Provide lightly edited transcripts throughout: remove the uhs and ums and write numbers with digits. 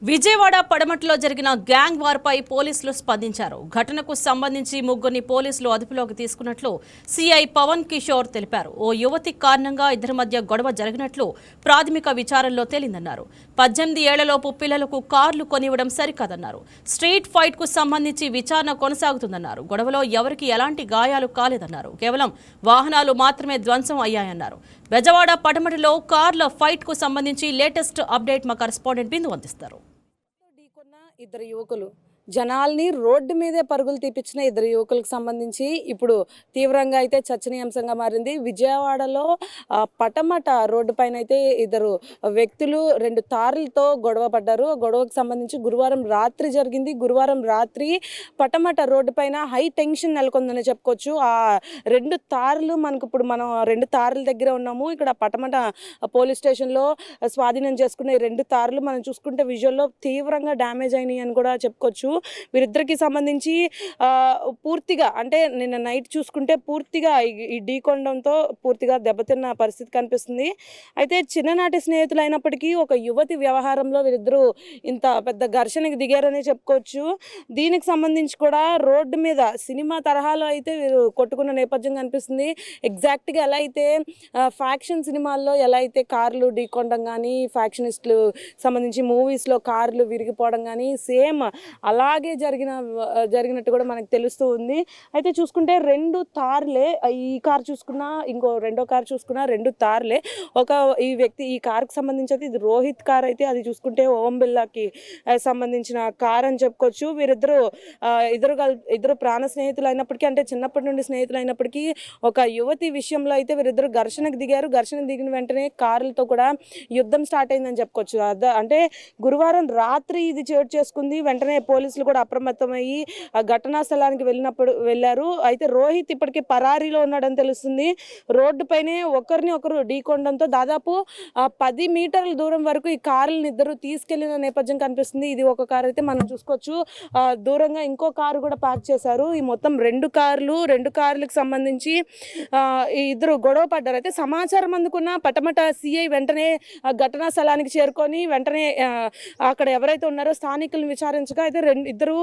విజయవాడ పడమటిలో జరిగిన గ్యాంగ్ వార్పై పోలీసులు స్పందించారు. ఘటనకు సంబంధించి ముగ్గురిని పోలీసులు అదుపులోకి తీసుకున్నట్లు సిఐ పవన్ కిషోర్ తెలిపారు. ఓ యువతి కారణంగా ఇద్దరి మధ్య గొడవ జరిగినట్లు ప్రాథమిక విచారణలో తేలిందన్నారు. 18 ఏళ్లలోపు పిల్లలకు కార్లు కొనివ్వడం సరికాదన్నారు. స్ట్రీట్ ఫైట్ కు సంబంధించి విచారణ కొనసాగుతుందన్నారు. గొడవలో ఎవరికి ఎలాంటి గాయాలు కాలేదన్నారు. కేవలం వాహనాలు మాత్రమే ధ్వంసం అయ్యాయన్నారు. బెజవాడ పడమటిలో కార్ల ఫైట్ కు సంబంధించి లేటెస్ట్ అప్డేట్ మా కరెస్పాండెంట్ బిందు అందిస్తారు. ఇద్దరు యువకులు జనాల్ని రోడ్డు మీదే పరుగులు తీపించిన ఇద్దరు యువకులకు సంబంధించి ఇప్పుడు తీవ్రంగా అయితే చర్చనీయాంశంగా మారింది. విజయవాడలో పటమట రోడ్డు పైన అయితే ఇద్దరు వ్యక్తులు 2 తార్లతో గొడవ పడ్డారు. గొడవకు సంబంధించి గురువారం రాత్రి జరిగింది. గురువారం రాత్రి పటమట రోడ్డు పైన హై టెన్షన్ నెలకొందని చెప్పుకోవచ్చు. ఆ 2 తార్లు మనం 2 తార్ల దగ్గర ఉన్నాము. ఇక్కడ పటమట పోలీస్ స్టేషన్లో స్వాధీనం చేసుకున్న 2 తార్లు మనం చూసుకుంటే విజువల్లో తీవ్రంగా డ్యామేజ్ అయినాయి అని కూడా చెప్పుకోవచ్చు. వీరిద్దరికి సంబంధించి పూర్తిగా అంటే నిన్న నైట్ చూసుకుంటే పూర్తిగా ఈ ఢీకొనడంతో పూర్తిగా దెబ్బతిన్న పరిస్థితి కనిపిస్తుంది. అయితే చిన్ననాటి స్నేహితులు అయినప్పటికీ ఒక యువతి వ్యవహారంలో వీరిద్దరూ ఇంత పెద్ద ఘర్షణకు దిగారని చెప్పుకోవచ్చు. దీనికి సంబంధించి కూడా రోడ్డు మీద సినిమా తరహాలో అయితే వీరు కొట్టుకున్న నేపథ్యం కనిపిస్తుంది. ఎగ్జాక్ట్గా ఎలా అయితే ఫ్యాక్షన్ సినిమాల్లో ఎలా అయితే కార్లు ఢీకొనడం కానీ, ఫ్యాక్షనిస్టులు సంబంధించి మూవీస్లో కార్లు విరిగిపోవడం కానీ సేమ్ అలాగే జరిగినట్టు కూడా మనకు తెలుస్తూ ఉంది. అయితే చూసుకుంటే 2 తార్లే, ఈ కార్ చూసుకున్నా ఇంకో రెండో కార్ చూసుకున్నా 2 తార్లే. ఈ కార్కి సంబంధించి అయితే ఇది రోహిత్ కార్ అయితే అది చూసుకుంటే ఓం బిర్లాకి సంబంధించిన కార్ అని చెప్పుకోవచ్చు. ఇద్దరు ప్రాణ స్నేహితులు అయినప్పటికీ, అంటే చిన్నప్పటి నుండి స్నేహితులు అయినప్పటికీ ఒక యువతి విషయంలో అయితే వీరిద్దరు ఘర్షణకు దిగారు. ఘర్షణ దిగిన వెంటనే కార్లతో కూడా యుద్ధం స్టార్ట్ అయిందని చెప్పుకోవచ్చు. అంటే గురువారం రాత్రి ఇది చోటు చేసుకుంది. వెంటనే పోలీసులు కూడా అప్రమత్తమయ్యి ఘటనా స్థలానికి వెళ్ళారు. అయితే రోహిత్ ఇప్పటికీ పరారీలో ఉన్నాడని తెలుస్తుంది. రోడ్డు పైనే ఒకరు ఢీకొనడంతో దాదాపు 10 మీటర్ల దూరం వరకు ఈ కార్లను ఇద్దరు తీసుకెళ్లిన నేపథ్యం కనిపిస్తుంది. ఇది ఒక కారు అయితే మనం చూసుకోవచ్చు. దూరంగా ఇంకో కారు కూడా పార్క్ చేశారు. ఈ మొత్తం 2 కార్లకు సంబంధించి ఈ ఇద్దరు గొడవ పడ్డారు. అయితే సమాచారం అందుకున్న పటమట సిఐ వెంటనే ఘటనా స్థలానికి చేరుకొని వెంటనే అక్కడ ఎవరైతే ఉన్నారో స్థానికులను విచారించగా అయితే ఇద్దరు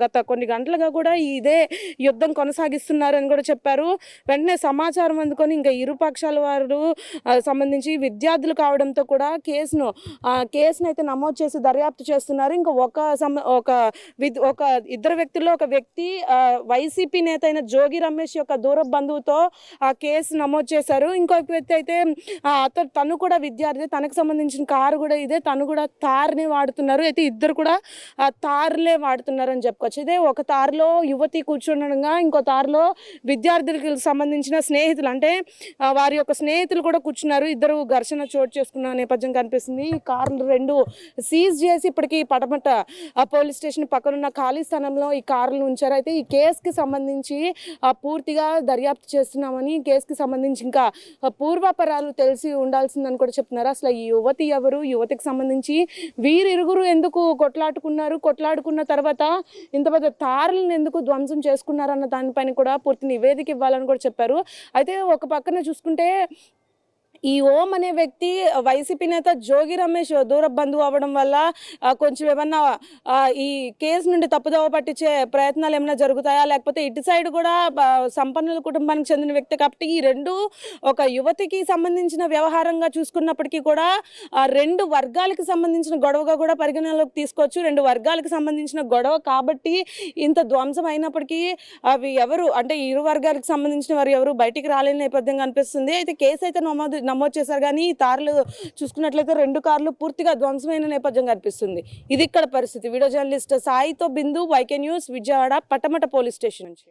గత కొన్ని గంటలుగా కూడా ఇదే యుద్ధం కొనసాగిస్తున్నారని కూడా చెప్పారు. వెంటనే సమాచారం అందుకొని ఇంకా ఇరు పక్షాల వారు సంబంధించి విద్యార్థులు కావడంతో కూడా కేసును అయితే నమోదు చేసి దర్యాప్తు చేస్తున్నారు. ఇంకా ఒక ఇద్దరు వ్యక్తుల్లో ఒక వ్యక్తి వైసీపీ నేత అయిన జోగి రమేష్ యొక్క దూర బంధువుతో ఆ కేసు నమోదు చేశారు. ఇంకొక వ్యక్తి అయితే తను కూడా విద్యార్థి, తనకు సంబంధించిన కారు కూడా ఇదే, తను కూడా తార్ని వాడుతున్నారు. అయితే ఇద్దరు కూడా తార్లే వాడుతున్నారని చెప్పుకోవచ్చు. ఇదే ఒక తారులో యువతి కూర్చుండగా ఇంకో తారులో విద్యార్థులకు సంబంధించిన స్నేహితులు, అంటే వారి యొక్క స్నేహితులు కూడా కూర్చున్నారు. ఇద్దరు ఘర్షణ చోటు చేసుకున్న నేపథ్యం కనిపిస్తుంది. ఈ కార్లు 2 సీజ్ చేసి ఇప్పటికీ పటమట పోలీస్ స్టేషన్ పక్కనున్న ఖాళీ స్థానంలో ఈ కార్లు ఉంచారు. అయితే ఈ కేసుకి సంబంధించి పూర్తిగా దర్యాప్తు చేస్తున్నామని, ఈ కేసుకి సంబంధించి ఇంకా పూర్వాపరాలు తెలిసి ఉండాల్సిందని కూడా చెప్తున్నారు. అసలు ఈ యువతి ఎవరు, యువతికి సంబంధించి వీరిరుగురు ఎందుకు కొట్లాడుకున్న తర్వాత ఇంత పెద్ద తారలను ఎందుకు ధ్వంసం చేసుకున్నారన్న దానిపైన కూడా పూర్తి నివేదిక ఇవ్వాలని కూడా చెప్పారు. అయితే ఒక పక్కన చూసుకుంటే ఈ ఓం అనే వ్యక్తి వైసీపీ నేత జోగి రమేష్ దూర బంధువు అవ్వడం వల్ల కొంచెం ఏమన్నా ఈ కేసు నుండి తప్పుదోవ పట్టించే ప్రయత్నాలు ఏమైనా జరుగుతాయా, లేకపోతే ఇటు సైడ్ కూడా సంపన్నుల కుటుంబానికి చెందిన వ్యక్తి కాబట్టి ఈ 2 ఒక యువతికి సంబంధించిన వ్యవహారంగా చూసుకున్నప్పటికీ కూడా 2 వర్గాలకు సంబంధించిన గొడవగా కూడా పరిగణనలోకి తీసుకోవచ్చు. 2 వర్గాలకు సంబంధించిన గొడవ కాబట్టి ఇంత ధ్వంసం అయినప్పటికీ అవి ఎవరు, అంటే ఇరు వర్గాలకు సంబంధించిన వారు ఎవరు బయటికి రాలేని నేపథ్యం కనిపిస్తుంది. అయితే కేసు అయితే నమోదు చేశారు కానీ ఈ తార్లు చూసుకున్నట్లయితే 2 కార్లు పూర్తిగా ధ్వంసమైన నేపథ్యం కనిపిస్తుంది. ఇది ఇక్కడ పరిస్థితి. వీడియో జర్నలిస్ట్ సాయితో Bindu, YK news, Vijayawada Patamata police station నుంచి.